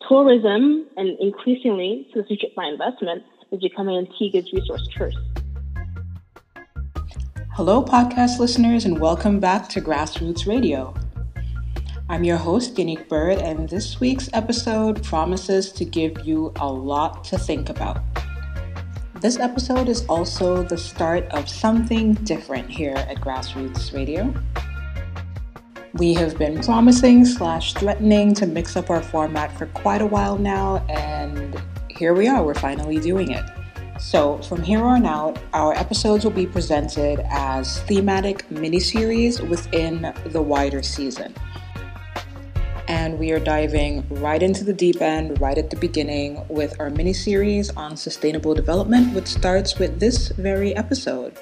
tourism, and increasingly citizenship by investment, is becoming Antigua's resource curse. Hello, podcast listeners, and welcome back to Grassroots Radio. I'm your host, Guinique Bird, and this week's episode promises to give you a lot to think about. This episode is also the start of something different here at Grassroots Radio. We have been promising/threatening to mix up our format for quite a while now, and here we are, we're finally doing it. So from here on out, our episodes will be presented as thematic miniseries within the wider season. And we are diving right into the deep end, right at the beginning, with our miniseries on sustainable development, which starts with this very episode,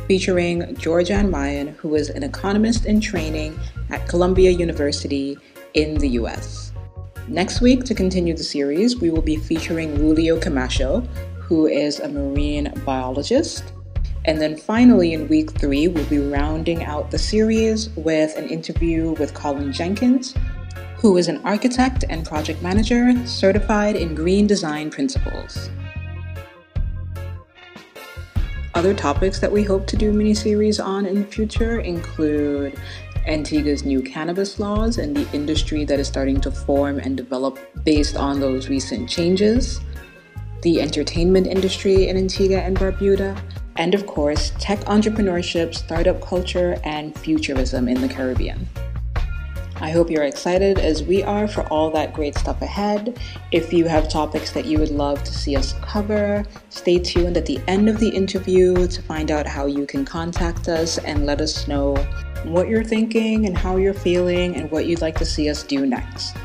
featuring Georgeann Ryan, who is an economist in training at Columbia University in the US. Next week, to continue the series, we will be featuring Julio Camacho, who is a marine biologist. And then finally, in week 3, we'll be rounding out the series with an interview with Colin Jenkins, who is an architect and project manager certified in green design principles. Other topics that we hope to do miniseries on in the future include Antigua's new cannabis laws and the industry that is starting to form and develop based on those recent changes, the entertainment industry in Antigua and Barbuda, and of course, tech entrepreneurship, startup culture, and futurism in the Caribbean. I hope you're excited as we are for all that great stuff ahead. If you have topics that you would love to see us cover, stay tuned at the end of the interview to find out how you can contact us and let us know what you're thinking and how you're feeling and what you'd like to see us do next.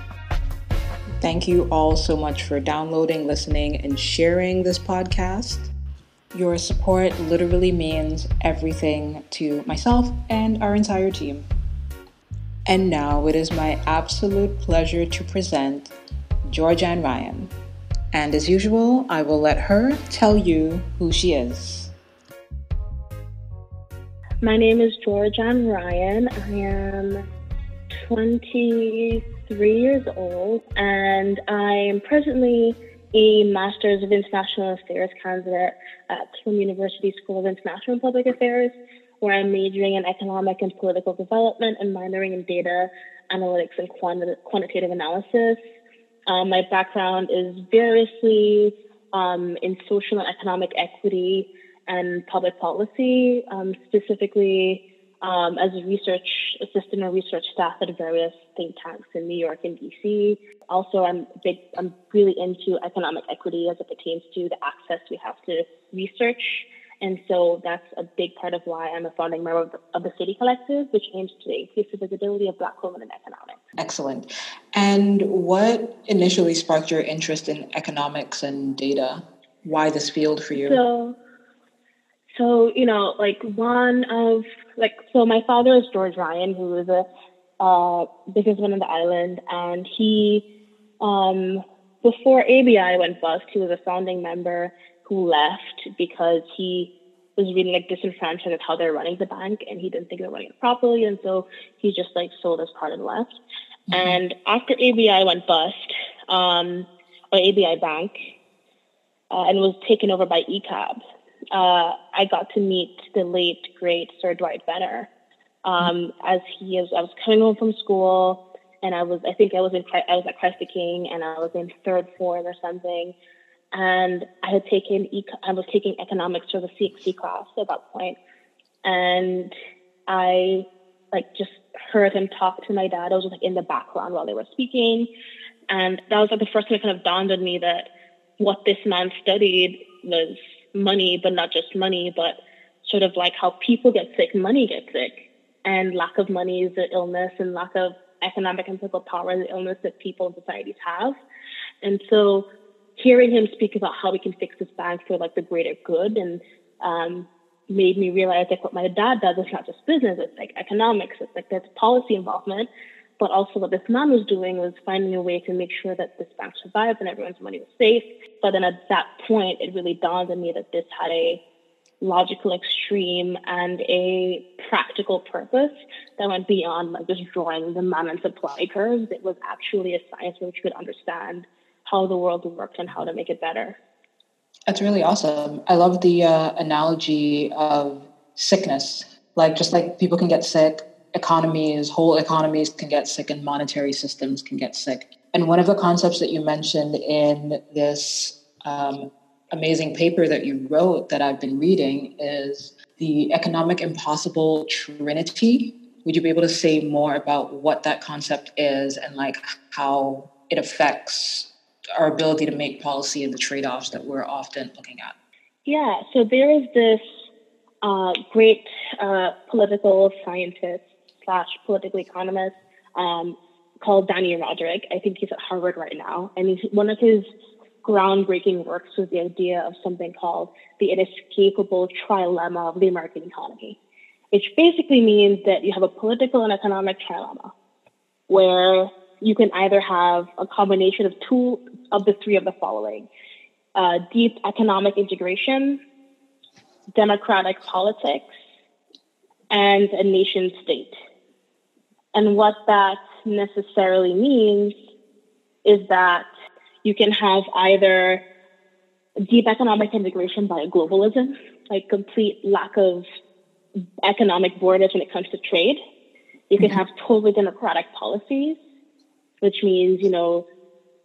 Thank you all so much for downloading, listening, and sharing this podcast. Your support literally means everything to myself and our entire team. And now it is my absolute pleasure to present Georgeann Ryan. And as usual, I will let her tell you who she is. My name is Georgeann Ryan. I am 23 years old, and I am presently a Master's of International Affairs candidate at Columbia University School of International and Public Affairs, where I'm majoring in economic and political development and minoring in data analytics and quantitative analysis. My background is variously in social and economic equity and public policy, specifically as a research assistant or research staff at various think tanks in New York and DC. Also, I'm really into economic equity as it pertains to the access we have to research. And so that's a big part of why I'm a founding member of the City Collective, which aims to increase the visibility of Black women in economics. Excellent. And what initially sparked your interest in economics and data? Why this field for you? So my father is George Ryan, who was a businessman on the island, and he, before ABI went bust, he was a founding member who left because he was really disenfranchised with how they're running the bank, and he didn't think they were running it properly, and so he just sold his part and left. Mm-hmm. And after ABI went bust, or ABI Bank, and was taken over by ECAB, I got to meet the late great Sir Dwight Benner. I was coming home from school, and I was at Christ the King, and I was in third form or something. And I was taking economics for the CXC class at that point. And I just heard him talk to my dad. I was just in the background while they were speaking. And that was the first time it kind of dawned on me that what this man studied was money, but not just money, but sort of how people get sick, money gets sick. And lack of money is the illness, and lack of economic and political power is the illness that people and societies have. And so hearing him speak about how we can fix this bank for the greater good, and made me realize what my dad does is not just business, it's economics, it's there's policy involvement, but also what this man was doing was finding a way to make sure that this bank survived and everyone's money was safe. But then at that point, it really dawned on me that this had a logical extreme and a practical purpose that went beyond like just drawing the demand and supply curves. It was actually a science in which we could understand how the world worked and how to make it better. That's really awesome. I love the analogy of sickness. Like, just like people can get sick, whole economies can get sick, and monetary systems can get sick. And one of the concepts that you mentioned in this amazing paper that you wrote that I've been reading is the economic impossible Trinity. Would you be able to say more about what that concept is and like how it affects our ability to make policy and the trade-offs that we're often looking at? Yeah, so there is this great political scientist / political economist called Danny Roderick. I think he's at Harvard right now. And one of his groundbreaking works was the idea of something called the inescapable trilemma of the American economy, which basically means that you have a political and economic trilemma where you can either have a combination of two of the three of the following: deep economic integration, democratic politics, and a nation state. And what that necessarily means is that you can have either deep economic integration by globalism, like complete lack of economic borders when it comes to trade. You can have totally democratic policies, which means,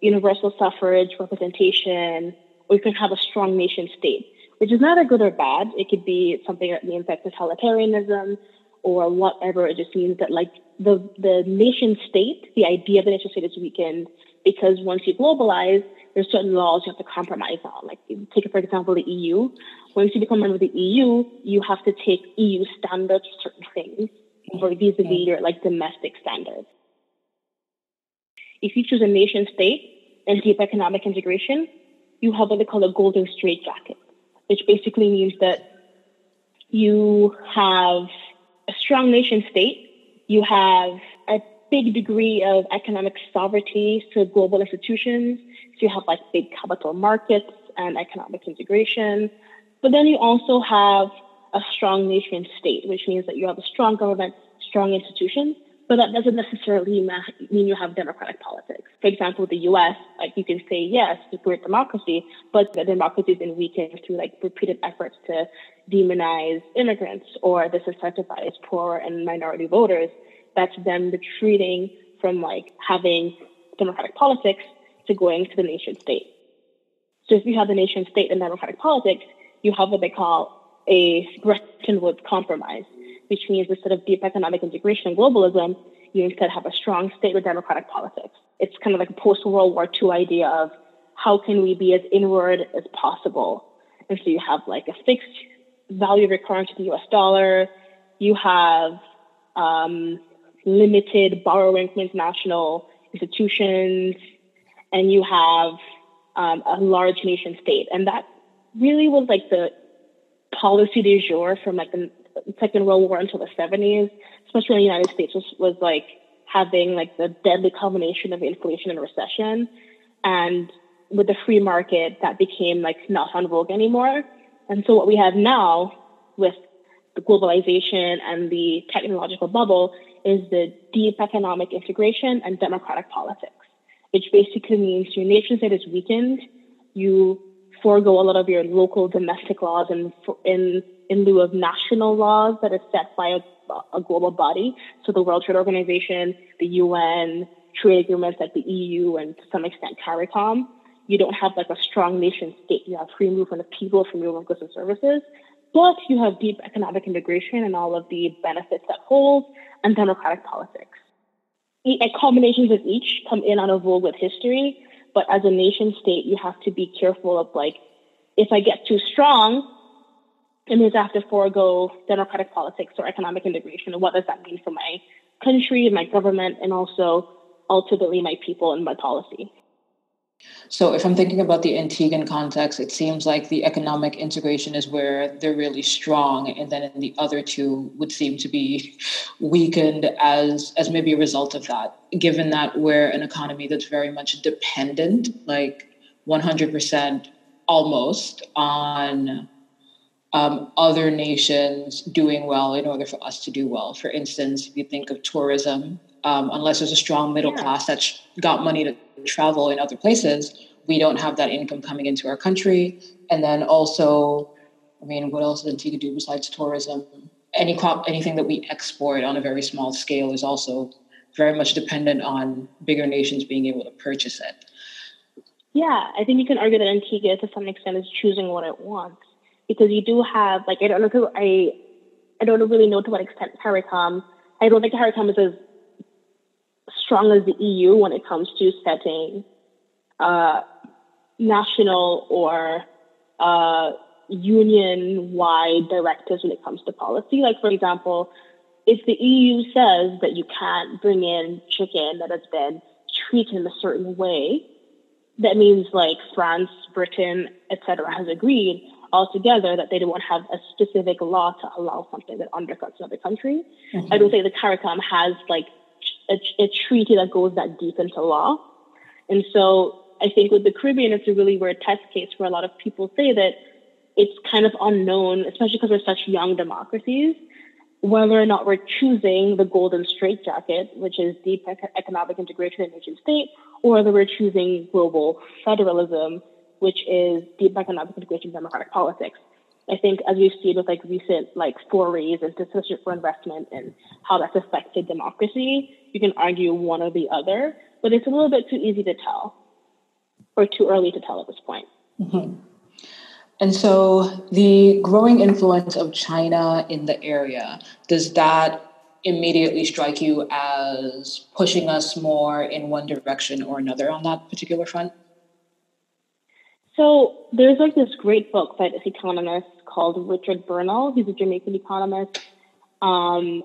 universal suffrage, representation, or you can have a strong nation state, which is neither good or bad. It could be something that means like totalitarianism or whatever. It just means that like the nation state, the idea of the nation state is weakened because once you globalize, there's certain laws you have to compromise on. Like take, for example, the EU. Once you become a member of the EU, you have to take EU standards for certain things over vis-a-vis your like domestic standards. If you choose a nation state and deep economic integration, you have what they call a golden straitjacket, which basically means that you have a strong nation state, you have a big degree of economic sovereignty through global institutions, so you have like big capital markets and economic integration, but then you also have a strong nation state, which means that you have a strong government, strong institutions, but that doesn't necessarily mean you have democratic politics. For example, the US, like you can say, yes, it's a great democracy, but the democracy has been weakened through like repeated efforts to demonize immigrants or disincentivize poor and minority voters. That's them retreating from like having democratic politics to going to the nation state. So if you have the nation state and democratic politics, you have what they call a Bretton Woods compromise, which means instead of deep economic integration and globalism, you instead have a strong state with democratic politics. It's kind of like a post-World War II idea of how can we be as inward as possible. And so you have like a fixed value of your currency, the US dollar. You have limited borrowing from international institutions, and you have a large nation state. And that really was like the policy du jour from like the Second World War until the 70s, especially in the United States, was like having like the deadly combination of inflation and recession. And with the free market, that became like not en vogue anymore. And so what we have now with the globalization and the technological bubble is the deep economic integration and democratic politics, which basically means your nation state is weakened. You forego a lot of your local domestic laws and in lieu of national laws that are set by a global body. So the World Trade Organization, the UN, trade agreements like the EU, and to some extent CARICOM. You don't have like a strong nation state. You have free movement of people, free movement of goods and services, but you have deep economic integration and all of the benefits that holds, and democratic politics. Combinations of each come in on a vogue with history, but as a nation state, you have to be careful of like, if I get too strong, it means I have to forego democratic politics or economic integration. And what does that mean for my country, my government, and also ultimately my people and my policy? So if I'm thinking about the Antiguan context, it seems like the economic integration is where they're really strong, and then in the other two would seem to be weakened as maybe a result of that, given that we're an economy that's very much dependent, like 100% almost on other nations doing well in order for us to do well. For instance, if you think of tourism, unless there's a strong middle class that's got money to travel in other places, we don't have that income coming into our country. And then also, I mean, what else does Antigua do besides tourism? Anything that we export on a very small scale is also very much dependent on bigger nations being able to purchase it. Yeah, I think you can argue that Antigua, to some extent, is choosing what it wants, because you do have, like, I don't really know to what extent CARICOM. I don't think CARICOM is as strong as the EU when it comes to setting national or union-wide directives when it comes to policy. Like, for example, if the EU says that you can't bring in chicken that has been treated in a certain way, that means like France, Britain, etc. has agreed altogether that they don't have a specific law to allow something that undercuts another country. Mm-hmm. I don't think the CARICOM has like a treaty that goes that deep into law. And so I think with the Caribbean, it's a really weird test case where a lot of people say that it's kind of unknown, especially because we're such young democracies, whether or not we're choosing the golden straitjacket, which is deep economic integration in nation state, or whether we're choosing global federalism, which is deep economic integration in democratic politics. I think as we've seen with like recent like forays into citizenship for investment and how that's affected democracy, you can argue one or the other, but it's a little bit too easy to tell, or too early to tell at this point. Mm-hmm. And so the growing influence of China in the area, does that immediately strike you as pushing us more in one direction or another on that particular front? So there's like this great book by this economist called Richard Bernal. He's a Jamaican economist. And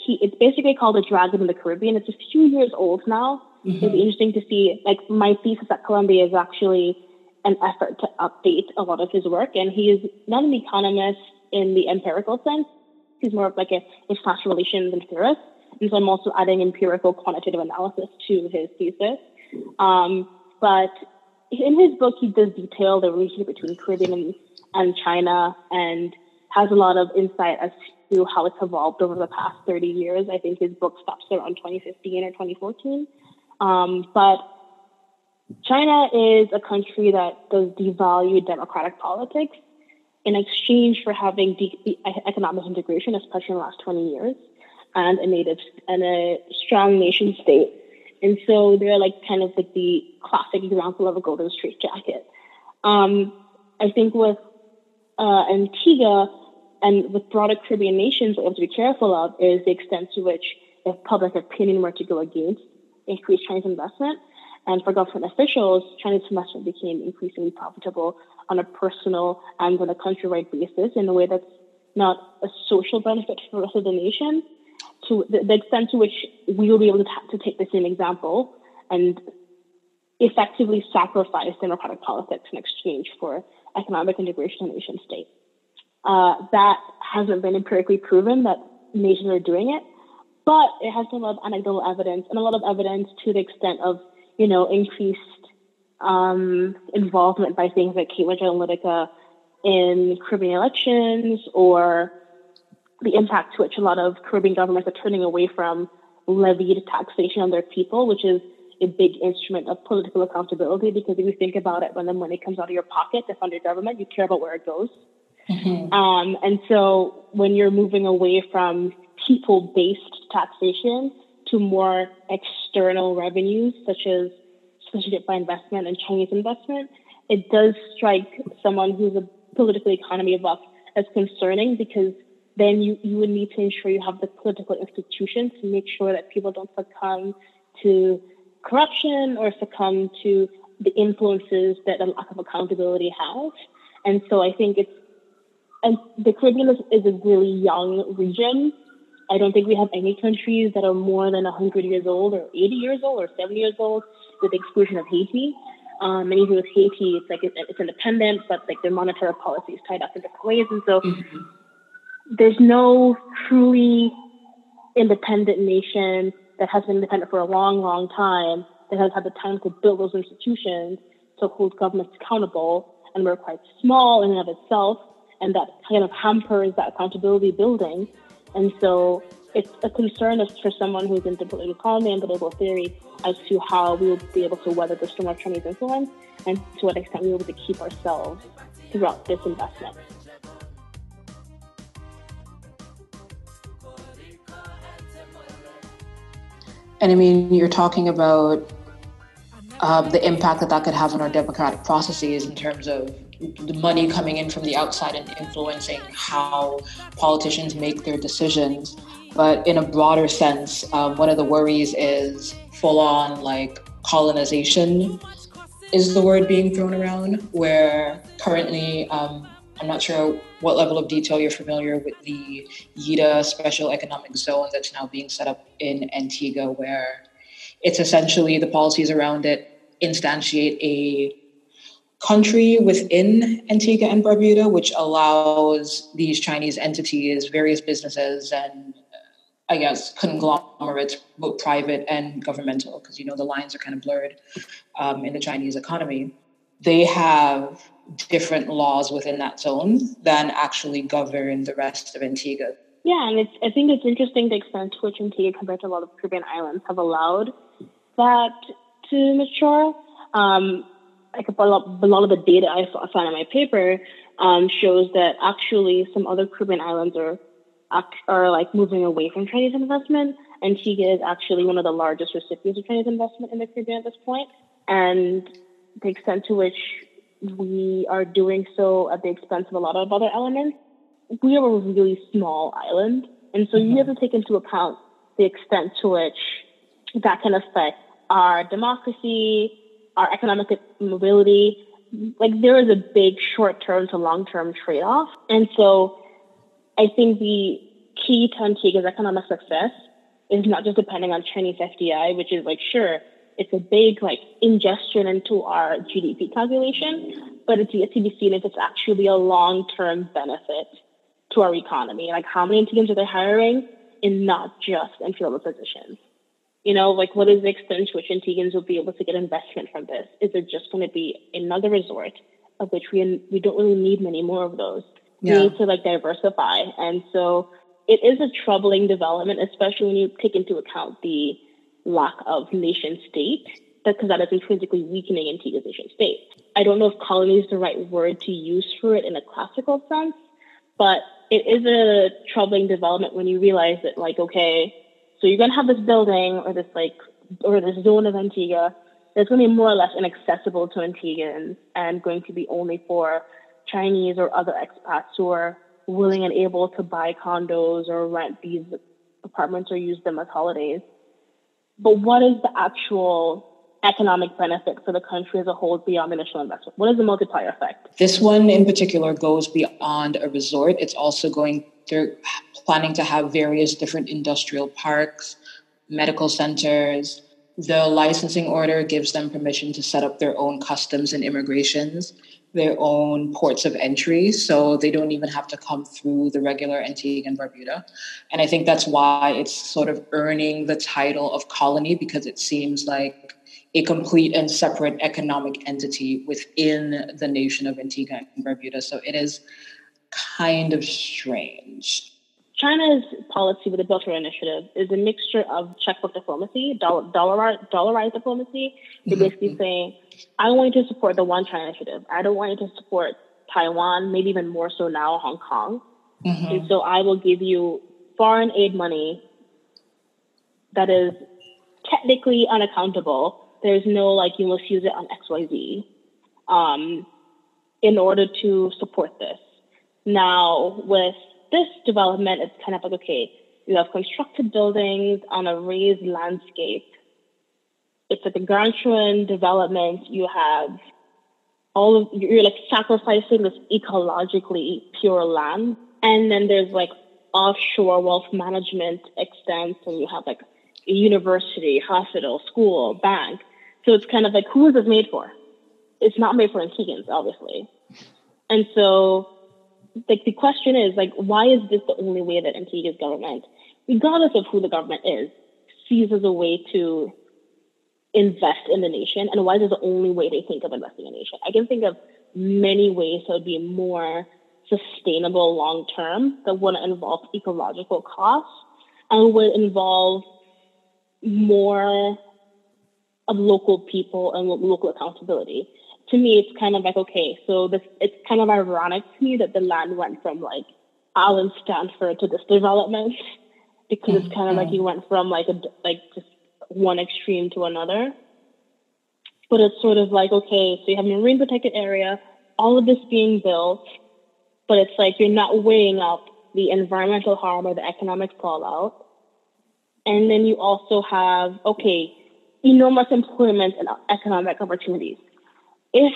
it's basically called The Dragon in the Caribbean. It's a few years old now. Mm-hmm. It'd be interesting to see, like my thesis at Columbia is actually an effort to update a lot of his work. And he is not an economist in the empirical sense. He's more of like a international relations and theorist. And so I'm also adding empirical quantitative analysis to his thesis. But in his book, he does detail the relationship between Caribbean and China and has a lot of insight as to how it's evolved over the past 30 years. I think his book stops around 2015 or 2014. But China is a country that does devalue democratic politics in exchange for having deep economic integration, especially in the last 20 years, and a strong nation state. And so they're like kind of like the classic example of a golden straitjacket. I think with Antigua and with broader Caribbean nations, what we have to be careful of is the extent to which, if public opinion were to go against increased Chinese investment, and for government officials, Chinese investment became increasingly profitable on a personal and on a countrywide basis in a way that's not a social benefit for the rest of the nation, to the extent to which we will be able to take the same example and effectively sacrifice democratic politics in exchange for economic integration in nation state. That hasn't been empirically proven that nations are doing it, but it has been a lot of anecdotal evidence and a lot of evidence to the extent of, increased involvement by things like Cambridge Analytica in Caribbean elections, or the impact to which a lot of Caribbean governments are turning away from levied taxation on their people, which is a big instrument of political accountability, because if you think about it, when the money comes out of your pocket to fund your government, you care about where it goes. Mm-hmm. And so when you're moving away from people-based taxation to more external revenues, such as sponsorship by investment and Chinese investment, it does strike someone who's a political economy buff as concerning, because then you would need to ensure you have the political institutions to make sure that people don't succumb to corruption or succumb to the influences that a lack of accountability has. And so I think and the Caribbean is a really young region. I don't think we have any countries that are more than 100 years old or 80 years old or 70 years old, with the exclusion of Haiti. And even with Haiti, it's like it's independent, but like their monetary policy is tied up in different ways. And so there's no truly independent nation that has been independent for a long, long time, that has had the time to build those institutions to hold governments accountable. And we're quite small in and of itself. and that kind of hampers that accountability building. And so it's a concern for someone who's into political economy and political theory as to how we will be able to weather the storm of Chinese influence and to what extent we're able to keep ourselves throughout this investment. And I mean, you're talking about the impact that could have on our democratic processes in terms of the money coming in from the outside and influencing how politicians make their decisions. But in a broader sense, one of the worries is full-on like colonization is the word being thrown around, where currently, I'm not sure what level of detail you're familiar with the YITA special economic zone that's now being set up in Antigua, where it's essentially the policies around it instantiate a country within Antigua and Barbuda, which allows these Chinese entities, various businesses, and I guess conglomerates, both private and governmental, because you know the lines are kind of blurred in the Chinese economy. They have different laws within that zone than actually govern the rest of Antigua. Yeah, and I think it's interesting the extent to which Antigua, compared to a lot of Caribbean islands, have allowed that to mature. Like a lot of the data I found in my paper shows that actually some other Caribbean islands are like moving away from Chinese investment. Antigua is actually one of the largest recipients of Chinese investment in the Caribbean at this point, and the extent to which we are doing so at the expense of a lot of other elements. We are a really small island, and so you have to take into account the extent to which that can affect our democracy, our economic mobility. Like, there is a big short-term to long-term trade-off. And so I think the key to Antigua's economic success is not just depending on Chinese FDI, which is like, sure, it's a big like ingestion into our GDP calculation, but it's yet to be seen if it's actually a long-term benefit to our economy. Like, how many Antiguans are they hiring in not just entry-level positions? You know, like, what is the extent to which Antiguans will be able to get investment from this? Is it just going to be another resort, of which we don't really need many more of those? Yeah. We need to like diversify. And so it is a troubling development, especially when you take into account the lack of nation state, because that is intrinsically weakening Antigua's nation state. I don't know if colony is the right word to use for it in a classical sense, but it is a troubling development when you realize that, like, okay, so you're going to have this building or this zone of Antigua that's going to be more or less inaccessible to Antiguans and going to be only for Chinese or other expats who are willing and able to buy condos or rent these apartments or use them as holidays. But what is the actual economic benefit for the country as a whole beyond the initial investment? What is the multiplier effect? This one in particular goes beyond a resort. It's also they're planning to have various different industrial parks, medical centers. The licensing order gives them permission to set up their own customs and immigrations, their own ports of entry, so they don't even have to come through the regular Antigua and Barbuda. And I think that's why it's sort of earning the title of colony, because it seems like a complete and separate economic entity within the nation of Antigua and Barbuda. So it is kind of strange. China's policy with the Belt and Road Initiative is a mixture of checkbook diplomacy, dollarized diplomacy. They're basically saying, I want you to support the One China Initiative. I don't want you to support Taiwan, maybe even more so now Hong Kong. And so I will give you foreign aid money that is technically unaccountable. There's no, like, you must use it on XYZ in order to support this. Now, with this development, it's kind of like, okay, you have constructed buildings on a raised landscape. It's like a gargantuan development. You have you're like sacrificing this ecologically pure land. And then there's like offshore wealth management extents, and you have like a university, hospital, school, bank. So it's kind of like, who is this made for? It's not made for Antiguans, obviously. And so, like, the question is, like, why is this the only way that Antigua's government, regardless of who the government is, sees as a way to invest in the nation? And why is this the only way they think of investing in the nation? I can think of many ways that would be more sustainable long term, that wouldn't involve ecological costs and would involve more of local people and local accountability. To me, it's kind of like, okay, so it's kind of ironic to me that the land went from like Allen Stanford to this development, because it's kind of like you went from like just one extreme to another. But it's sort of like, okay, so you have a marine protected area, all of this being built, but it's like you're not weighing up the environmental harm or the economic fallout. And then you also have, okay, enormous employment and economic opportunities. If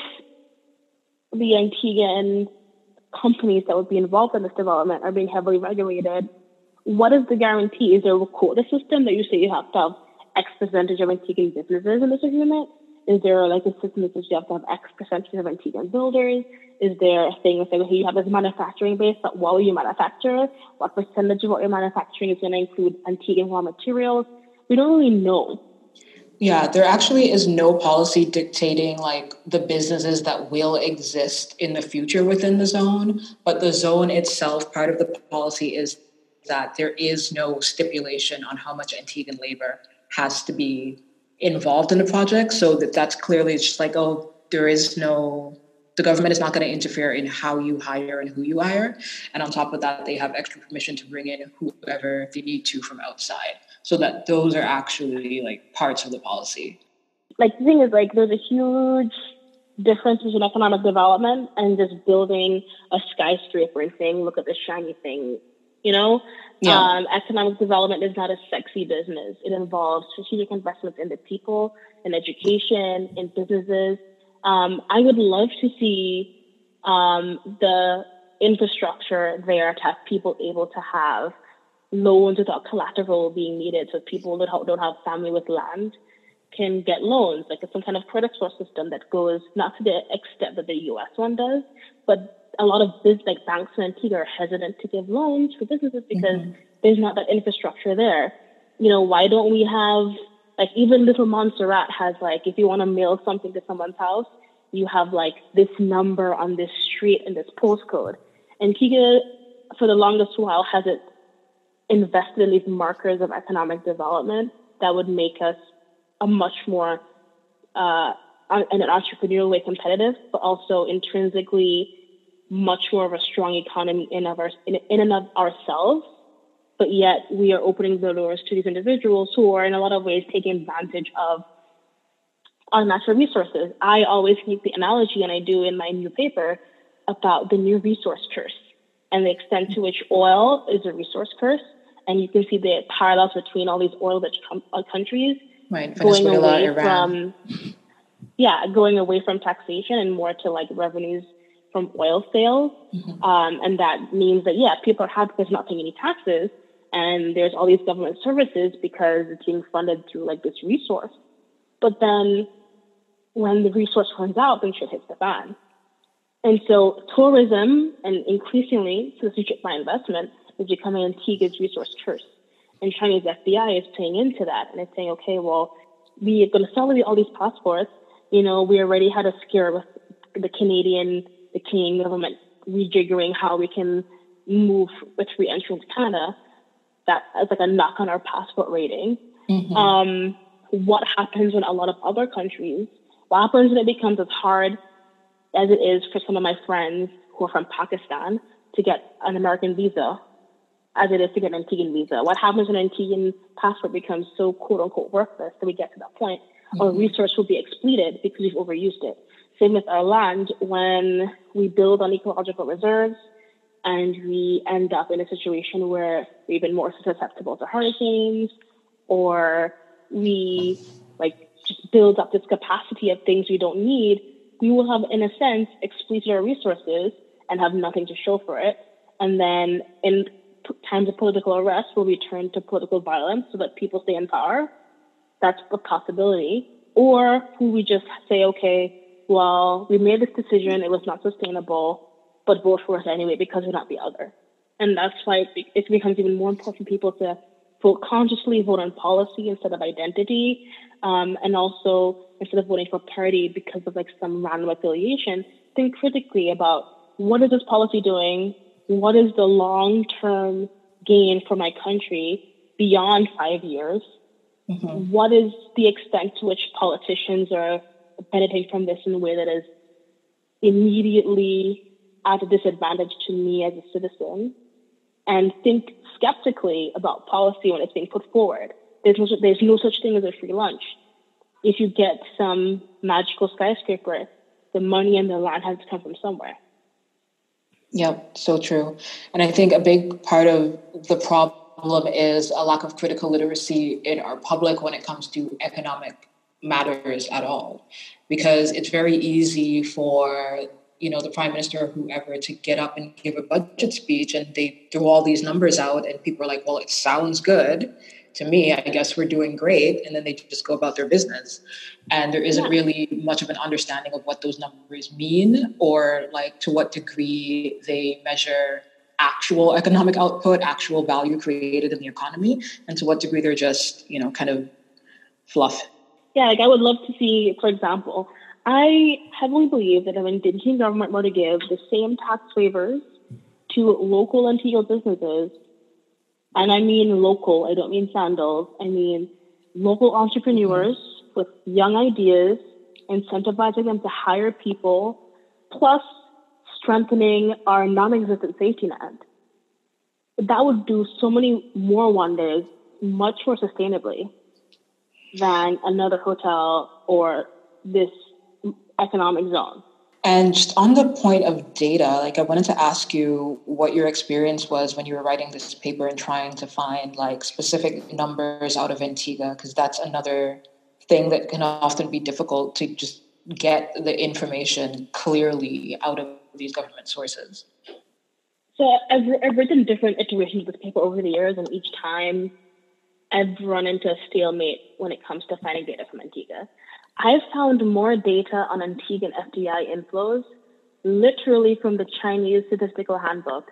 the Antiguan companies that would be involved in this development are being heavily regulated, what is the guarantee? Is there a quota system that you say you have to have X percentage of Antiguan businesses in this agreement? Is there like a system that says you have to have X percentage of Antiguan builders? Is there a thing that says, okay, you have this manufacturing base, but while you manufacture, what percentage of what you're manufacturing is going to include Antiguan raw materials? We don't really know. Yeah, there actually is no policy dictating like the businesses that will exist in the future within the zone, but the zone itself, part of the policy is that there is no stipulation on how much Antiguan labor has to be involved in the project. So that's clearly just like, oh, the government is not going to interfere in how you hire and who you hire. And on top of that, they have extra permission to bring in whoever they need to from outside. So that those are actually like parts of the policy. Like the thing is, like, there's a huge difference between economic development and just building a skyscraper and saying, look at this shiny thing, you know? Yeah. Economic development is not a sexy business. It involves strategic investments in the people, in education, in businesses. I would love to see the infrastructure there to have people able to have loans without collateral being needed, so people that don't have family with land can get loans, like some kind of credit score system that goes not to the extent that the U.S. one does, but a lot of like banks in Antigua are hesitant to give loans for businesses because there's not that infrastructure there. You know, why don't we have, like, even Little Montserrat has, like, if you want to mail something to someone's house, you have like this number on this street and this postcode. Antigua, for the longest while, hasn't invested in these markers of economic development that would make us a much more, in an entrepreneurial way, competitive, but also intrinsically much more of a strong economy in and of ourselves. But yet we are opening the doors to these individuals who are in a lot of ways taking advantage of our natural resources. I always make the analogy, and I do in my new paper, about the new resource curse and the extent to which oil is a resource curse. And you can see the parallels between all these oil-rich countries, right, going Venezuela, away Iran. going away from taxation and more to like revenues from oil sales. And that means that, people are happy because not paying any taxes. And there's all these government services because it's being funded through like this resource. But then when the resource runs out, then shit hits the fan. And so tourism, and increasingly strategic by investment, is becoming Antigua's resource curse. And Chinese FBI is playing into that. And it's saying, okay, well, we are going to sell all these passports. You know, we already had a scare with the Canadian government rejiggering how we can move with re-entry into Canada. That is like a knock on our passport rating. What happens when a lot of other countries, what happens when it becomes as hard as it is for some of my friends who are from Pakistan to get an American visa as it is to get an Antiguan visa? What happens when an Antiguan passport becomes so quote unquote worthless that we get to that point? Our resource will be exploited because we've overused it. Same with our land. When we build on ecological reserves and we end up in a situation where we've been more susceptible to hurricanes, or we like just build up this capacity of things we don't need, we will have, in a sense, exploited our resources and have nothing to show for it. And then in times of political unrest, we'll return to political violence so that people stay in power. That's a possibility. Or will we just say, okay, well, we made this decision, it was not sustainable, but vote for us anyway because we're not the other. And that's why it becomes even more important for people to vote consciously, vote on policy instead of identity, and also instead of voting for party because of like some random affiliation, think critically about what is this policy doing? What is the long-term gain for my country beyond 5 years? Mm-hmm. What is the extent to which politicians are benefiting from this in a way that is immediately at a disadvantage to me as a citizen? And think skeptically about policy when it's being put forward. There's no such thing as a free lunch. If you get some magical skyscraper, the money and the land has to come from somewhere. Yeah, so true. And I think a big part of the problem is a lack of critical literacy in our public when it comes to economic matters at all. Because it's very easy for, the prime minister or whoever to get up and give a budget speech and they throw all these numbers out and people are like, well, it sounds good to me. I guess we're doing great. And then they just go about their business. And there isn't really much of an understanding of what those numbers mean or like to what degree they measure actual economic output, actual value created in the economy, and to what degree they're just, kind of fluff. Yeah, like I would love to see, for example, I heavily believe that if an Indigenous government were to give the same tax waivers to local Antigua businesses, and I mean local, I don't mean sandals, I mean local entrepreneurs with young ideas, incentivizing them to hire people, plus strengthening our non-existent safety net. That would do so many more wonders, much more sustainably than another hotel or this economic zone. And just on the point of data, like I wanted to ask you what your experience was when you were writing this paper and trying to find like specific numbers out of Antigua, because that's another thing that can often be difficult to just get the information clearly out of these government sources. So I've written different iterations of this paper over the years, and each time I've run into a stalemate when it comes to finding data from Antigua. I've found more data on Antiguan FDI inflows literally from the Chinese Statistical Handbook,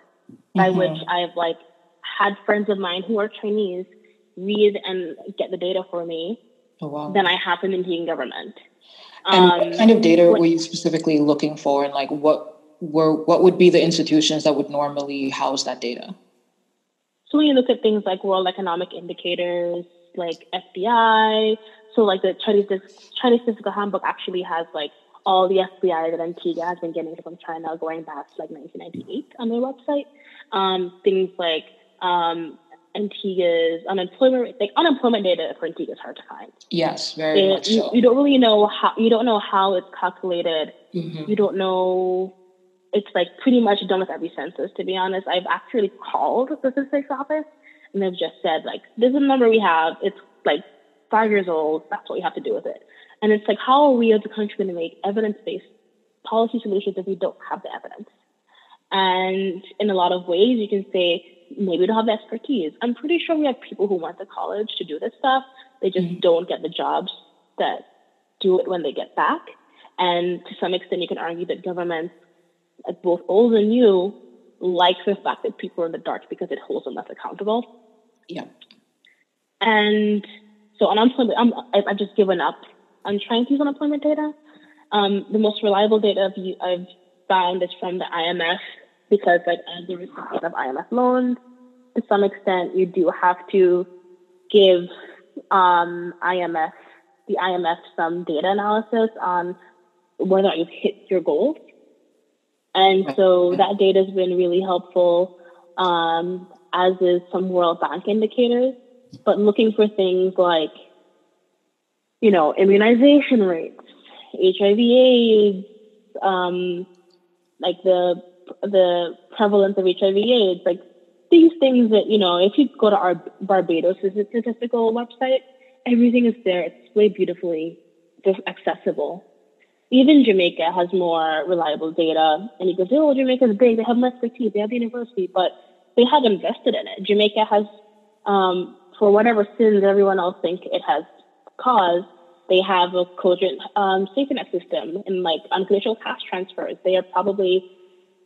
by which I've had friends of mine who are Chinese read and get the data for me than I have from the Antiguan government. And what kind of data were you specifically looking for, and like what would be the institutions that would normally house that data? So when you look at things like World Economic Indicators, like FDI, so like the Chinese Statistical Handbook actually has like all the FDI that Antigua has been getting from China going back to like 1998 on their website. Things like Antigua's unemployment rate, like unemployment data for Antigua is hard to find. Yes, very much so. You don't really know how it's calculated. You don't know. It's like pretty much done with every census, to be honest. I've actually called the statistics office and they've just said like, this is a number we have. It's like 5 years old. That's what we have to do with it. And it's like, how are we as a country going to make evidence-based policy solutions if we don't have the evidence? And in a lot of ways, you can say, maybe we don't have the expertise. I'm pretty sure we have people who went to college to do this stuff. They just don't get the jobs that do it when they get back. And to some extent, you can argue that governments, like both old and new, like the fact that people are in the dark because it holds them less accountable. Yeah. And so unemployment, I've just given up on trying to use unemployment data. The most reliable data I've found is from the IMF, because like as a recipient of IMF loans, to some extent, you do have to give the IMF some data analysis on whether or not you've hit your goals. And so that data has been really helpful, as is some World Bank indicators. But looking for things like, immunization rates, HIV/AIDS, like the prevalence of HIV/AIDS, like these things that, if you go to our Barbados statistical website, everything is there. It's displayed beautifully, just accessible. Even Jamaica has more reliable data. And you go, oh, Jamaica's big. They have more expertise. They have the university, but they have invested in it. Jamaica has, for whatever sins everyone else think it has caused, they have a cogent safety net system and like unconditional cash transfers. They are probably,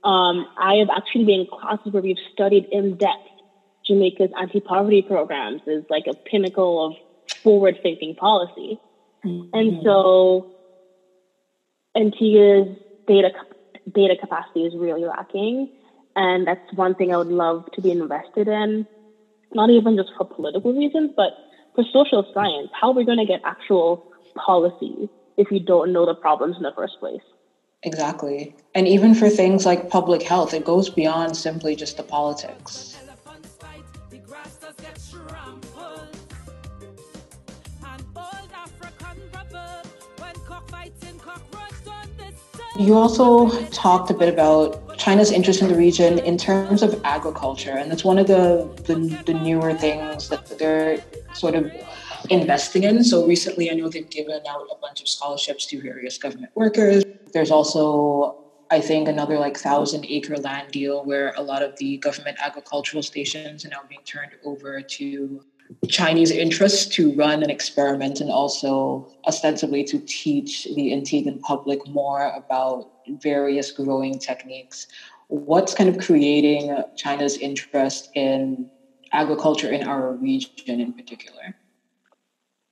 I have actually been in classes where we've studied in depth Jamaica's anti-poverty programs is like a pinnacle of forward-thinking policy. And so Antigua's data data capacity is really lacking. And that's one thing I would love to be invested in, not even just for political reasons, but for social science. How are we going to get actual policies if we don't know the problems in the first place? Exactly. And even for things like public health, it goes beyond simply just the politics. You also talked a bit about China's interest in the region in terms of agriculture, and it's one of the newer things that they're sort of investing in. So recently, I know they've given out a bunch of scholarships to various government workers. There's also, I think, another like 1,000-acre land deal where a lot of the government agricultural stations are now being turned over to Chinese interests to run and experiment, and also ostensibly to teach the Antiguan public more about various growing techniques. What's kind of creating China's interest in agriculture in our region in particular?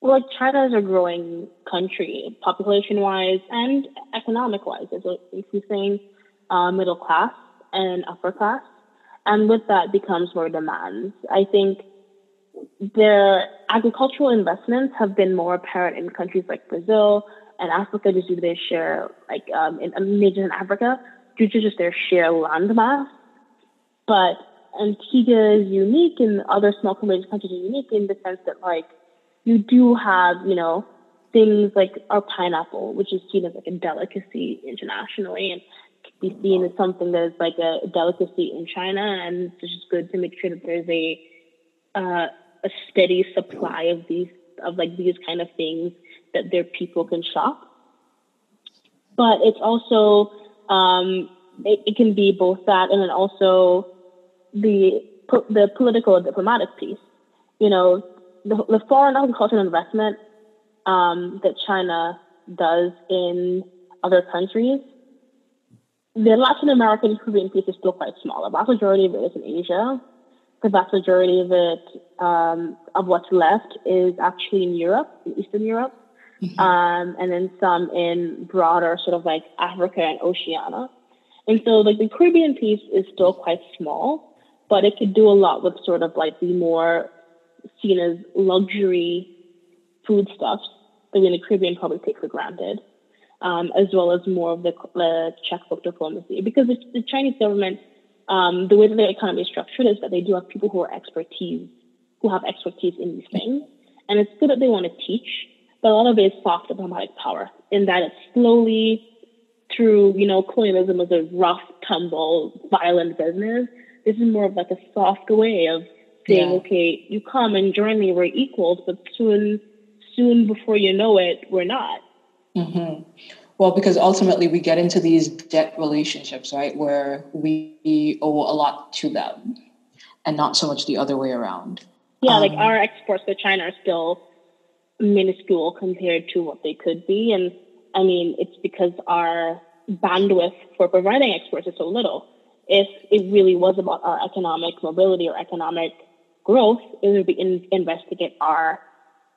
Well, like China is a growing country, population-wise and economic-wise. It's an increasing middle class and upper class, and with that becomes more demands. I think their agricultural investments have been more apparent in countries like Brazil and Africa, just due to their share, like in regions in Africa, due to just their sheer land mass. But Antigua is unique, and other small community countries are unique in the sense that, like, you do have, things like our pineapple, which is seen as like a delicacy internationally, and can be seen as something that is like a delicacy in China, and it's just good to make sure that there's a steady supply of these kind of things that their people can shop. But it's also it can be both that, and then also the political and diplomatic piece. The foreign agricultural investment that China does in other countries, the Latin American Caribbean piece is still quite small. The vast majority of it is in Asia. The vast majority of it, of what's left, is actually in Europe, in Eastern Europe, and then some in broader sort of like Africa and Oceania. And so like the Caribbean piece is still quite small, but it could do a lot with sort of like the more seen as luxury foodstuffs that we in the Caribbean probably take for granted, as well as more of the checkbook diplomacy. Because the Chinese government, the way that their economy is structured is that they do have people who have expertise in these things. And it's good that they want to teach, but a lot of it is soft diplomatic power, in that it's slowly through, colonialism was a rough, tumble, violent business. This is more of like a soft way of saying, okay, you come and join me, we're equals, but soon before you know it, we're not. Mm-hmm. Well, because ultimately we get into these debt relationships, right, where we owe a lot to them and not so much the other way around. Yeah, like our exports to China are still minuscule compared to what they could be. And I mean, it's because our bandwidth for providing exports is so little. If it really was about our economic mobility or economic growth, it would be investigate our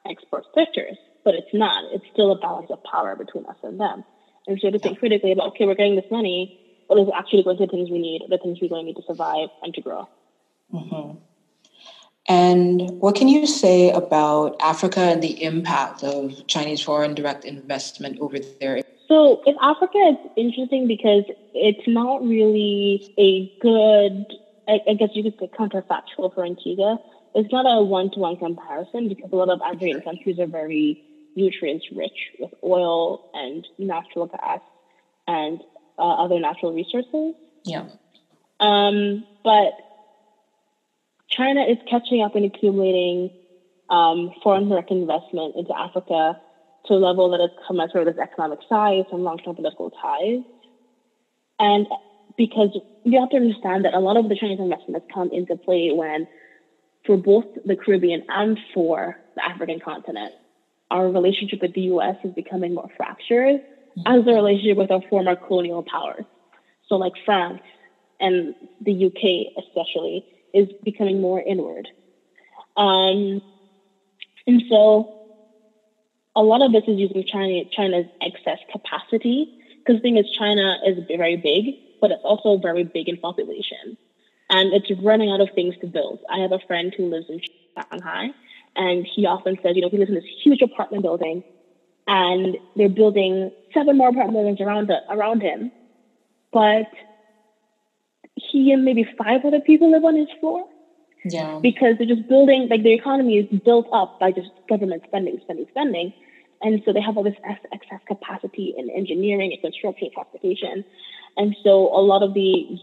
export sectors. But it's not. It's still a balance of power between us and them. And so to think critically about, okay, we're getting this money, but is it actually going to the things we need, or the things we're going to need to survive and to grow? Mm-hmm. And what can you say about Africa and the impact of Chinese foreign direct investment over there? So in Africa, it's interesting because it's not really a good, I guess you could say, counterfactual for Antigua. It's not a one-to-one comparison because a lot of African countries are very nutrients rich with oil and natural gas and other natural resources. Yeah. But China is catching up and accumulating foreign direct investment into Africa to a level that is commensurate with its economic size and long-term political ties. And because you have to understand that a lot of the Chinese investment has come into play when, for both the Caribbean and for the African continent, our relationship with the U.S. is becoming more fractured as the relationship with our former colonial powers. So like France and the UK especially is becoming more inward. And so a lot of this is using China's excess capacity Because the thing is, China is very big, but it's also very big in population. And it's running out of things to build. I have a friend who lives in Shanghai, and he often says, he lives in this huge apartment building, and they're building 7 more apartment buildings around him. But he and maybe 5 other people live on his floor. Yeah. Because they're just building, like the economy is built up by just government spending. And so they have all this excess capacity in engineering and construction and transportation. And so a lot of the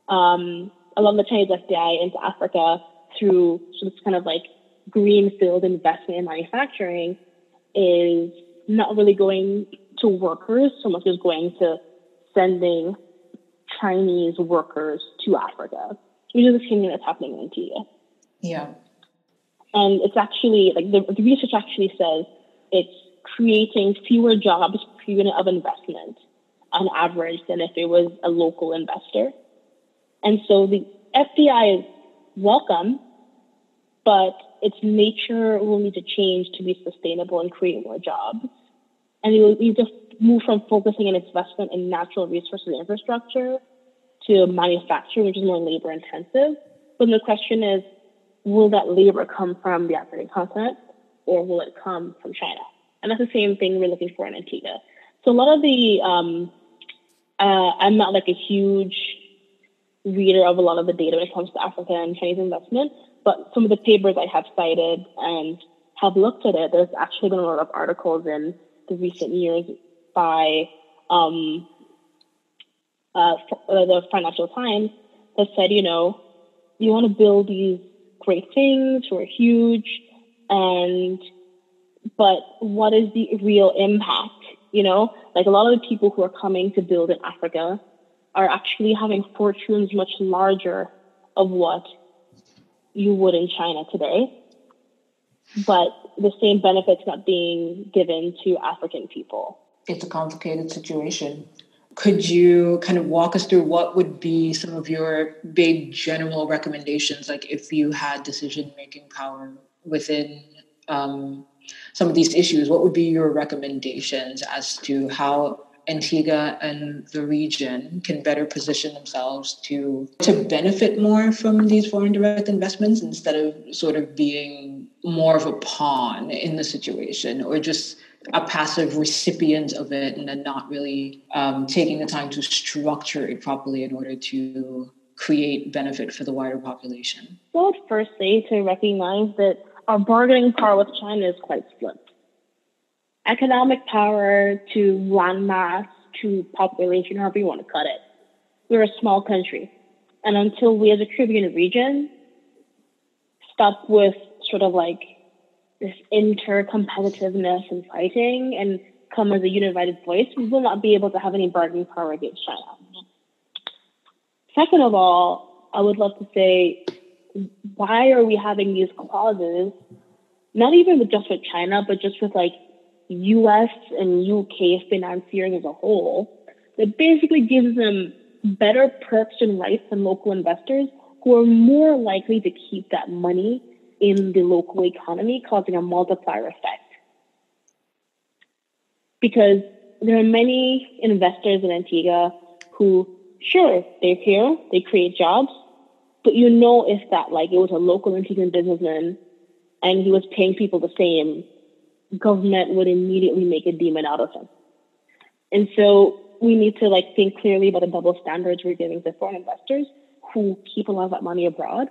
Chinese FDI into Africa through sort of kind of like greenfield investment in manufacturing is not really going to workers so much as going to sending Chinese workers to Africa, which is the same thing that's happening in Antigua. Yeah. And it's actually, like the research actually says it's creating fewer jobs per unit of investment on average than if it was a local investor. And so the FDI is welcome, but its nature will need to change to be sustainable and create more jobs. And it will need to move from focusing on investment in natural resources and infrastructure to manufacturing, which is more labor intensive. But the question is, will that labor come from the African continent or will it come from China? And that's the same thing we're looking for in Antigua. So a lot of the, I'm not like a huge reader of a lot of the data when it comes to Africa and Chinese investment, but some of the papers I have cited and have looked at it, there's actually been a lot of articles in the recent years by the Financial Times that said, you want to build these great things who are huge, but what is the real impact? Like a lot of the people who are coming to build in Africa are actually having fortunes much larger of what you would in China today, but the same benefits not being given to African people. It's a complicated situation. Could you kind of walk us through what would be some of your big general recommendations, like if you had decision-making power within some of these issues, what would be your recommendations as to how Antigua and the region can better position themselves to benefit more from these foreign direct investments instead of sort of being more of a pawn in the situation or just a passive recipient of it and then not really taking the time to structure it properly in order to create benefit for the wider population? Well, firstly, to recognize that our bargaining power with China is quite split. Economic power to land mass to population, however you want to cut it. We're a small country. And until we as a Caribbean region stop with sort of like this inter-competitiveness and fighting and come as a unified voice, we will not be able to have any bargaining power against China. Second of all, I would love to say, why are we having these clauses, not even just with China, but just with like US and UK financiering as a whole, that basically gives them better perks and rights than local investors who are more likely to keep that money in the local economy, causing a multiplier effect. Because there are many investors in Antigua who, sure, they're here, they create jobs, but if that like it was a local Antiguan businessman and he was paying people the same, government would immediately make a demon out of him. And so we need to like think clearly about the double standards we're giving to foreign investors who keep a lot of that money abroad,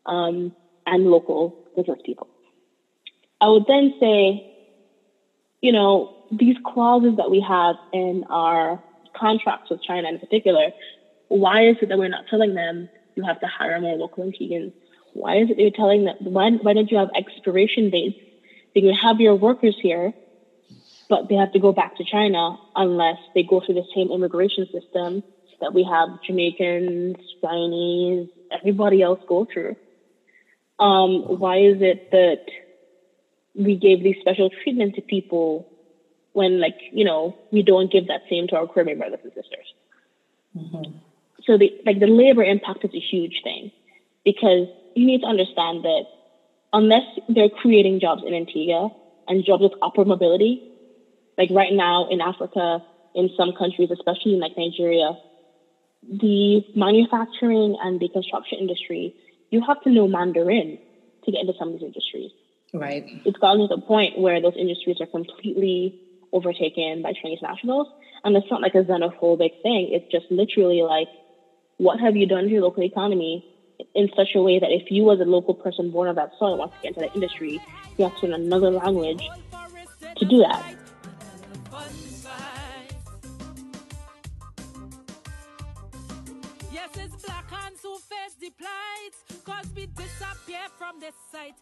and local business people. I would then say, these clauses that we have in our contracts with China in particular, why is it that we're not telling them you have to hire more local Antiguans? Why is it that you're telling them, why don't you have expiration dates? You can have your workers here, but they have to go back to China unless they go through the same immigration system that we have Jamaicans, Chinese, everybody else go through. Why is it that we gave these special treatment to people when, we don't give that same to our Caribbean brothers and sisters? Mm-hmm. So the labor impact is a huge thing because you need to understand that unless they're creating jobs in Antigua and jobs with upward mobility, like right now in Africa, in some countries, especially in like Nigeria, the manufacturing and the construction industry, you have to know Mandarin to get into some of these industries. Right. It's gotten to the point where those industries are completely overtaken by Chinese nationals. And it's not like a xenophobic thing. It's just literally like, what have you done to your local economy in such a way that if you as a local person born on that soil wants to get into that industry, you have to learn another language to do that. Yes, it's black hands who face the plight, cause we disappear from the sight.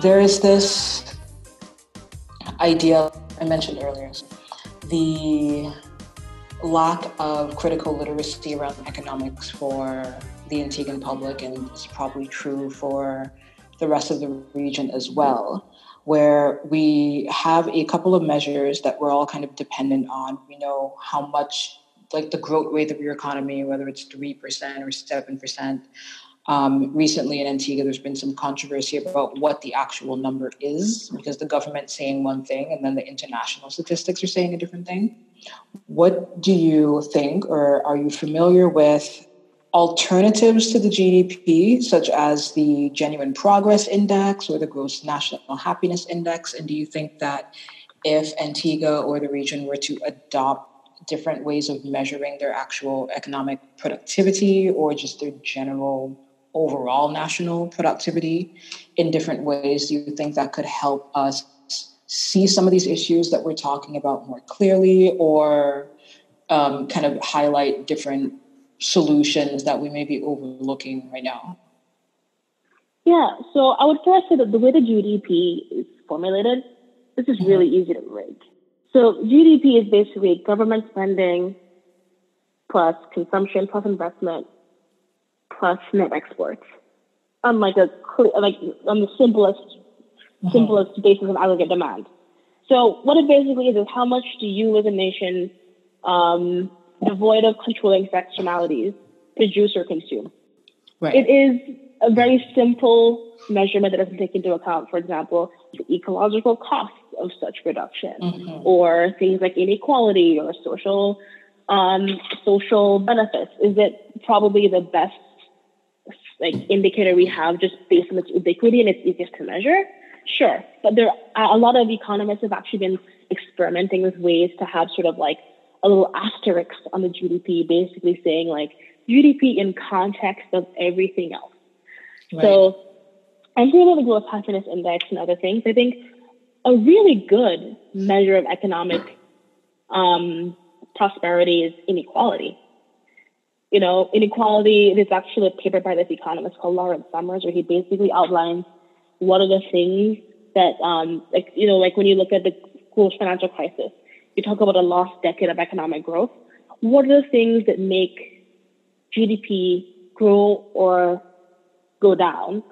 There is this idea I mentioned earlier, the lack of critical literacy around economics for the Antiguan public, and it's probably true for the rest of the region as well, where we have a couple of measures that we're all kind of dependent on. We know how much, like the growth rate of your economy, whether it's 3% or 7%. Recently in Antigua, there's been some controversy about what the actual number is, because the government's saying one thing and then the international statistics are saying a different thing. What do you think, or are you familiar with alternatives to the GDP, such as the Genuine Progress Index or the Gross National Happiness Index? And do you think that if Antigua or the region were to adopt different ways of measuring their actual economic productivity or just their general overall national productivity in different ways, do you think that could help us see some of these issues that we're talking about more clearly, or kind of highlight different solutions that we may be overlooking right now? Yeah, so I would first say that the way the GDP is formulated, this is really easy to rig. So GDP is basically government spending plus consumption plus investment plus net exports on like on the simplest basis of aggregate demand. So what it basically is how much do you as a nation, devoid of controlling externalities, produce or consume? Right. It is a very simple measurement that doesn't take into account, for example, the ecological costs of such production, or things like inequality or social benefits. Is it probably the best indicator we have just based on its ubiquity and it's easiest to measure? Sure. But there are a lot of economists have actually been experimenting with ways to have sort of like a little asterisk on the GDP, basically saying like GDP in context of everything else. Right. So I'm thinking of the Gross Happiness Index and other things. I think a really good measure of economic prosperity is inequality. You know, inequality, there's actually a paper by this economist called Lawrence Summers where he basically outlines what are the things that, like when you look at the global financial crisis, you talk about a lost decade of economic growth. What are the things that make GDP grow or go down?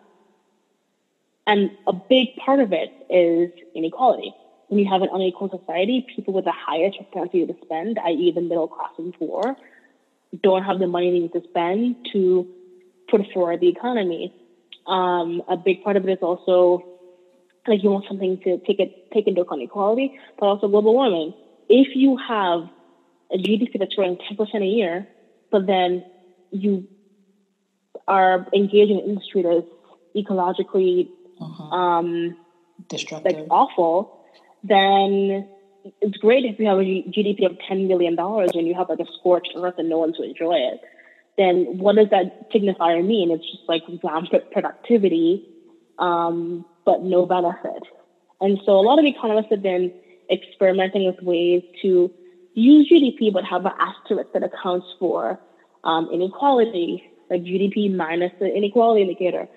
And a big part of it is inequality. When you have an unequal society, people with the highest propensity to spend, i.e. the middle class and poor, don't have the money they need to spend to put forward the economy. A big part of it is also like you want something to take into account equality, but also global warming. If you have a GDP that's growing 10% a year, but then you are engaged in an industry that is ecologically destructive, awful, then it's great if you have a GDP of $10 million and you have like a scorched earth and no one to enjoy it. Then what does that signifier mean? It's just like rampant productivity, but no benefit. And so a lot of economists have been experimenting with ways to use GDP but have an asterisk that accounts for inequality, like GDP minus the inequality indicator,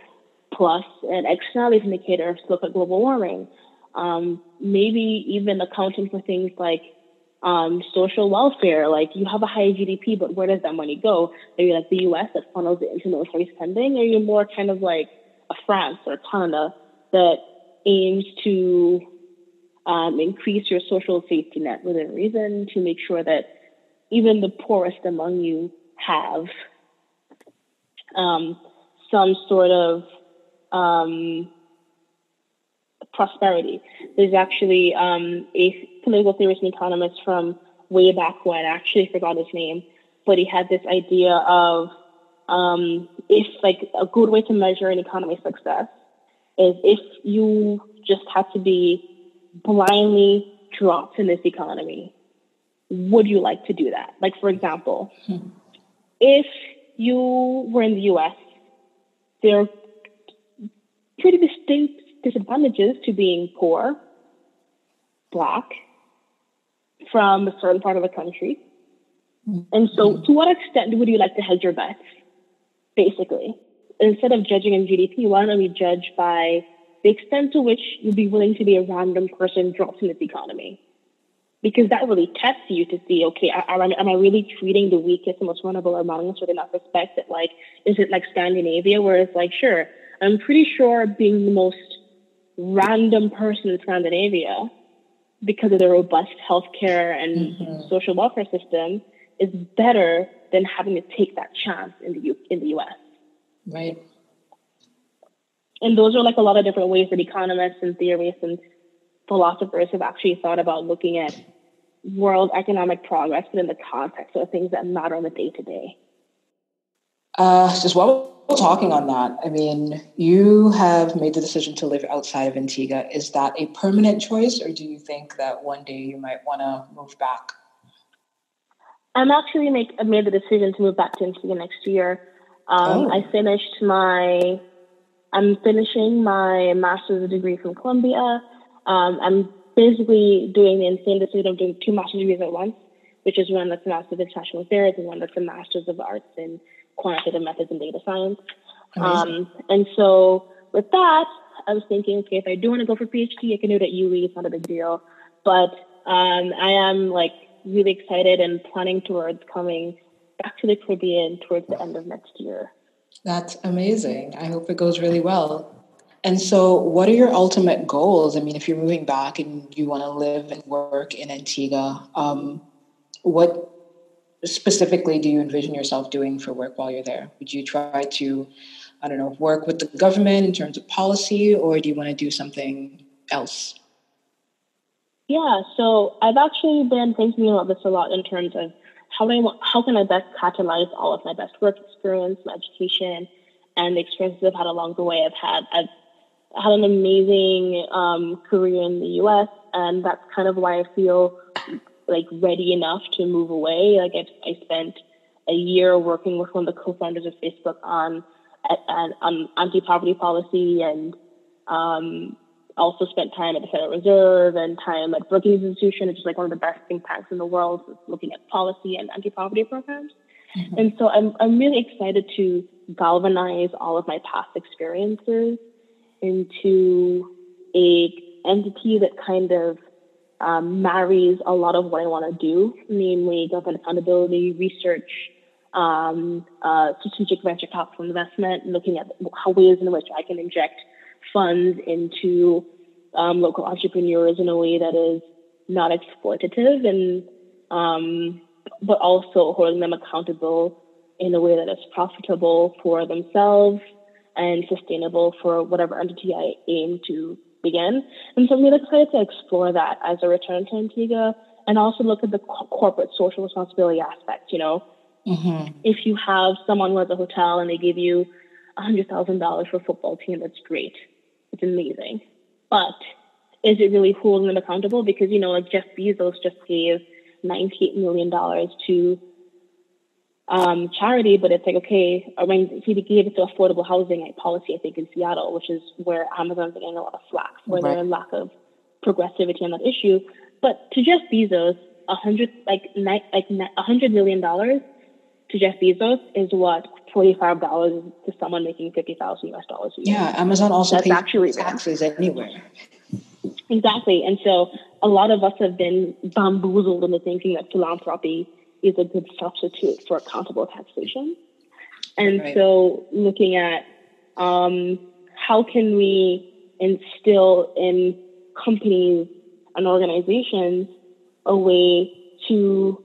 plus an externalities indicator to look at global warming. Maybe even accounting for things like social welfare, like you have a high GDP, but where does that money go? Are you like the US that funnels it into military spending? Or are you more kind of like a France or Canada that aims to increase your social safety net within reason to make sure that even the poorest among you have some sort of prosperity? There's actually a political theorist and economist from way back when. I actually forgot his name, but he had this idea of if like a good way to measure an economy's success is if you just had to be blindly dropped in this economy, would you like to do that? Like, for example, if you were in the US, there are pretty distinct disadvantages to being poor, Black, from a certain part of the country. And so to what extent would you like to hedge your bets, basically? Instead of judging in GDP, why don't we judge by the extent to which you'd be willing to be a random person dropped in this economy? Because that really tests you to see, okay, am I really treating the weakest and most vulnerable among us with enough respect that, like, is it like Scandinavia, where it's like, sure, I'm pretty sure being the most random person in Scandinavia, because of the robust healthcare and social welfare system, is better than having to take that chance in the US. Right. And those are like a lot of different ways that economists and theorists and philosophers have actually thought about looking at world economic progress, but in the context of things that matter on the day-to-day. Just while we're talking on that, I mean, you have made the decision to live outside of Antigua. Is that a permanent choice, or do you think that one day you might want to move back? I'm actually made the decision to move back to Antigua next year. I'm finishing my master's degree from Columbia. I'm basically doing the insane decision of doing 2 master's degrees at once, which is one that's a Master's of International Affairs and one that's a Master's of Arts in Quantitative Methods and Data Science. And so with that, I was thinking, okay, if I do want to go for PhD, I can do it at UE. It's not a big deal. But I am like really excited and planning towards coming back to the Caribbean towards the end of next year. That's amazing. I hope it goes really well. And so what are your ultimate goals? I mean, if you're moving back and you want to live and work in Antigua, what specifically do you envision yourself doing for work while you're there? Would you try to, I don't know, work with the government in terms of policy, or do you want to do something else? Yeah, so I've actually been thinking about this a lot in terms of how can I best catalyze all of my best work experience, my education, and the experiences I've had along the way. I've had an amazing career in the U.S., and that's kind of why I feel like ready enough to move away. Like I spent a year working with one of the co-founders of Facebook on anti-poverty policy, and also spent time at the Federal Reserve and time at Brookings Institution, which is like one of the best think tanks in the world, looking at policy and anti-poverty programs. And so I'm really excited to galvanize all of my past experiences into a entity that kind of marries a lot of what I want to do, namely government accountability, research, strategic venture capital investment, looking at ways in which I can inject funds into local entrepreneurs in a way that is not exploitative, and but also holding them accountable in a way that is profitable for themselves and sustainable for whatever entity I aim to begin. And so I'm really excited to explore that as a return to Antigua, and also look at the corporate social responsibility aspect. You know, if you have someone who has a hotel and they give you $100,000 for a football team, that's great. It's amazing. But is it really holding them accountable? Because, you know, like Jeff Bezos just gave $98 million to charity, but it's like, okay, I mean, he gave it to affordable housing policy, I think, in Seattle, which is where Amazon's getting a lot of flack for their lack of progressivity on that issue. But to Jeff Bezos, $100 million to Jeff Bezos is what $45 to someone making $50,000 US a year. Yeah, Amazon also That's pays actually taxes anywhere. Exactly. And so a lot of us have been bamboozled into thinking that philanthropy is a good substitute for accountable taxation. And so looking at how can we instill in companies and organizations a way to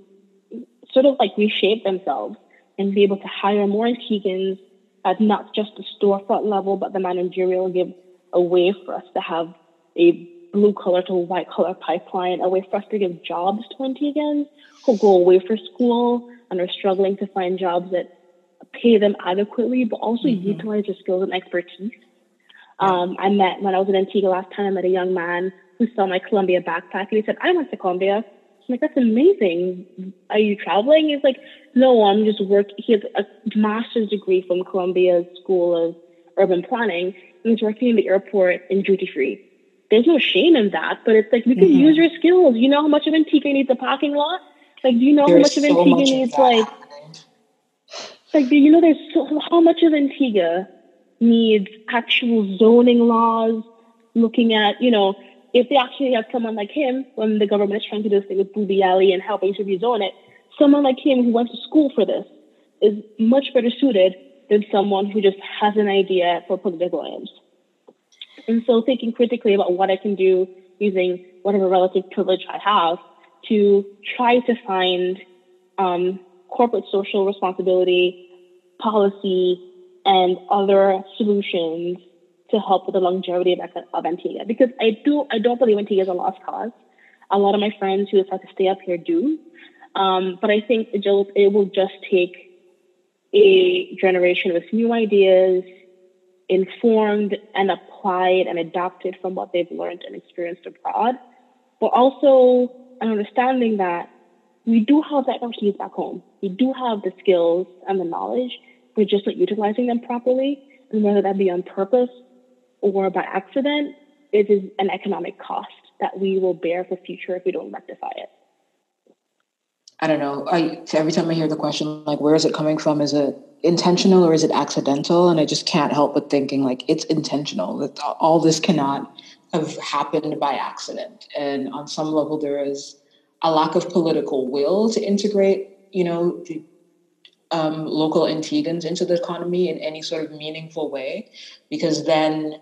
sort of like reshape themselves and be able to hire more Antiguans at not just the storefront level, but the managerial, give a way for us to have a blue collar to white collar pipeline, a way for us to give jobs to Antiguans who go away for school and are struggling to find jobs that pay them adequately, but also utilize their skills and expertise. I met, when I was in Antigua last time, I met a young man who saw my Colombia backpack and he said, I went to Colombia. I'm like, that's amazing. Are you traveling? He's like, no, I'm just working. He has a master's degree from Colombia's School of Urban Planning, and he's working in the airport in duty free. There's no shame in that, but it's like, you can use your skills. You know how much of Antigua needs a parking lot? Like, do you know how much of Antigua needs, do you know how much of Antigua needs actual zoning laws, looking at, you know, if they actually have someone like him, when the government is trying to do this thing with Booby Alley and helping to rezone it, someone like him who went to school for this is much better suited than someone who just has an idea for political aims. And so thinking critically about what I can do using whatever relative privilege I have to try to find corporate social responsibility, policy, and other solutions to help with the longevity of Antigua. Because I don't believe Antigua is a lost cause. A lot of my friends who decide to stay up here do. But I think it will just take a generation with new ideas, informed and applied and adapted from what they've learned and experienced abroad, but also an understanding that we do have that expertise back home. We do have the skills and the knowledge. We're just not utilizing them properly. And whether that be on purpose or by accident, it is an economic cost that we will bear for future if we don't rectify it. I don't know. Every time I hear the question, like, where is it coming from? Is it intentional or is it accidental? And I just can't help but thinking, like, it's intentional. That all this cannot have happened by accident. And on some level, there is a lack of political will to integrate, you know, the local Antiguans into the economy in any sort of meaningful way, because then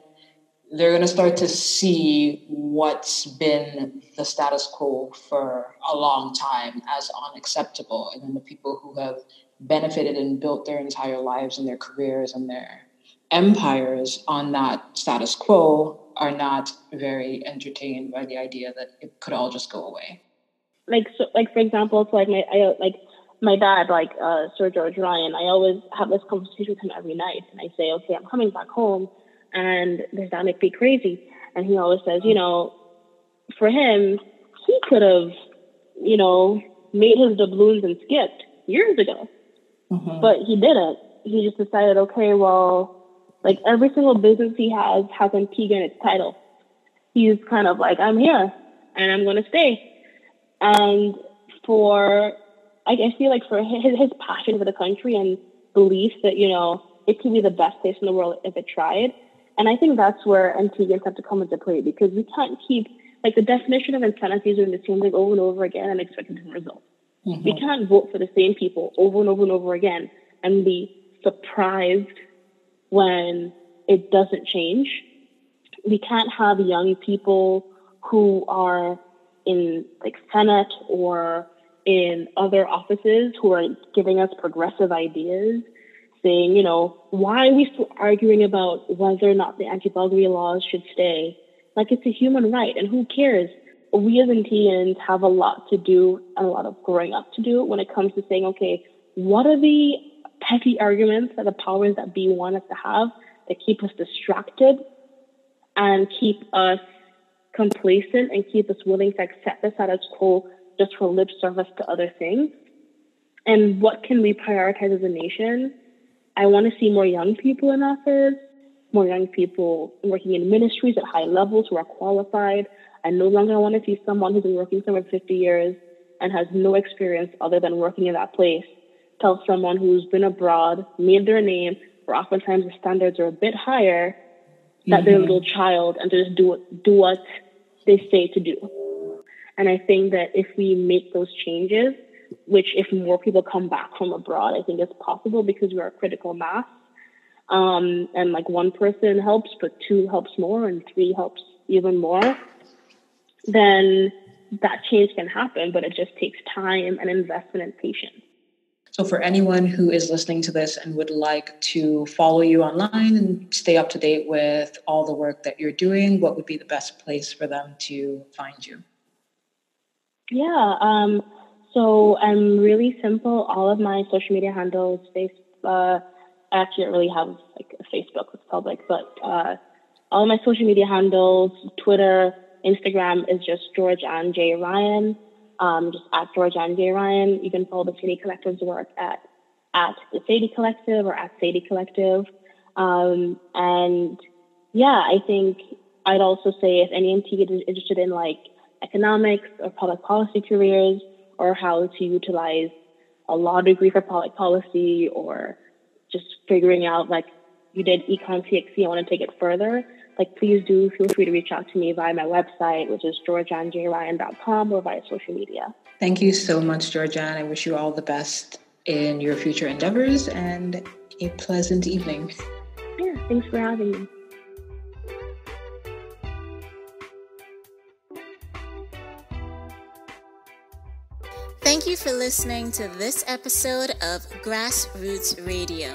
they're going to start to see what's been the status quo for a long time as unacceptable. And then the people who have benefited and built their entire lives and their careers and their empires on that status quo are not very entertained by the idea that it could all just go away. For example, it's like my dad, Sir Georgeann Ryan, I always have this conversation with him every night. And I say, okay, I'm coming back home. And does that make me crazy? And he always says, you know, for him, he could have, you know, made his doubloons and skipped years ago. But he didn't. He just decided, okay, well, like every single business he has Antigua in its title. He's kind of like, I'm here and I'm going to stay. And I feel like for his passion for the country and belief that, you know, it could be the best place in the world if it tried. And I think that's where Antiguans have to come into play, because we can't keep, like, the definition of insanity is doing the same thing over and over again and expect a different result. We can't vote for the same people over and over and over again and be surprised when it doesn't change. We can't have young people who are in, like, Senate or in other offices who are giving us progressive ideas, saying, you know, why are we still arguing about whether or not the anti-burglary laws should stay? Like, it's a human right, and who cares? We as Antiguans have a lot to do and a lot of growing up to do when it comes to saying, okay, what are the petty arguments that the powers that be want us to have that keep us distracted and keep us complacent and keep us willing to accept the status quo just for lip service to other things? And what can we prioritize as a nation? I want to see more young people in office, more young people working in ministries at high levels who are qualified. I no longer want to see someone who's been working somewhere 50 years and has no experience other than working in that place tell someone who's been abroad, made their name, where oftentimes the standards are a bit higher, that they're a little child and to just do what they say to do. And I think that if we make those changes, which if more people come back from abroad, I think it's possible because we are a critical mass. And like one person helps, but two helps more, and three helps even more, then that change can happen, but it just takes time and investment and patience. So for anyone who is listening to this and would like to follow you online and stay up to date with all the work that you're doing, what would be the best place for them to find you? Yeah, so I'm really simple. All of my social media handles, I actually don't really have like a Facebook that's public, but all of my social media handles, Twitter, Instagram is just Georgeann J. Ryan. Just at Georgeann J. Ryan. You can follow the Sadie Collective's work at the Sadie Collective or at Sadie Collective. And yeah, I think I'd also say if any MT is interested in like economics or public policy careers or how to utilize a law degree for public policy or just figuring out like you did econ TXC, I want to take it further, like please do feel free to reach out to me via my website, which is georgeannjryan.com, or via social media. Thank you so much, Georgeann. I wish you all the best in your future endeavors and a pleasant evening. Yeah, thanks for having me. Thank you for listening to this episode of Grassroots Radio.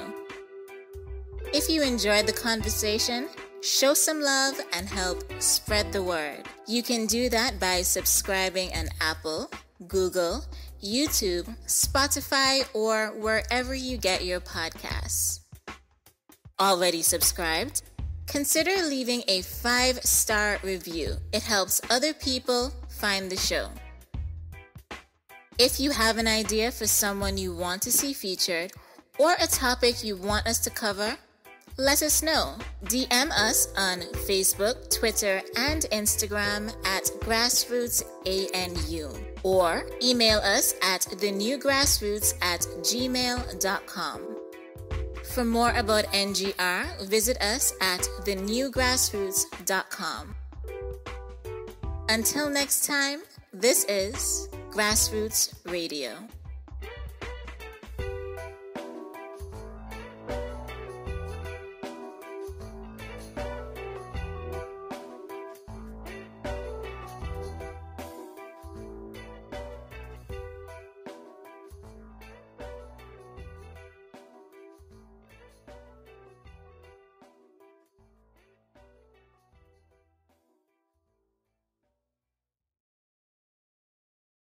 If you enjoyed the conversation, show some love and help spread the word. You can do that by subscribing on Apple, Google, YouTube, Spotify, or wherever you get your podcasts. Already subscribed? Consider leaving a 5-star review. It helps other people find the show. If you have an idea for someone you want to see featured or a topic you want us to cover, let us know. DM us on Facebook, Twitter, and Instagram at grassrootsanu, or email us at thenewgrassroots@gmail.com. For more about NGR, visit us at thenewgrassroots.com. Until next time, this is Grassroots Radio.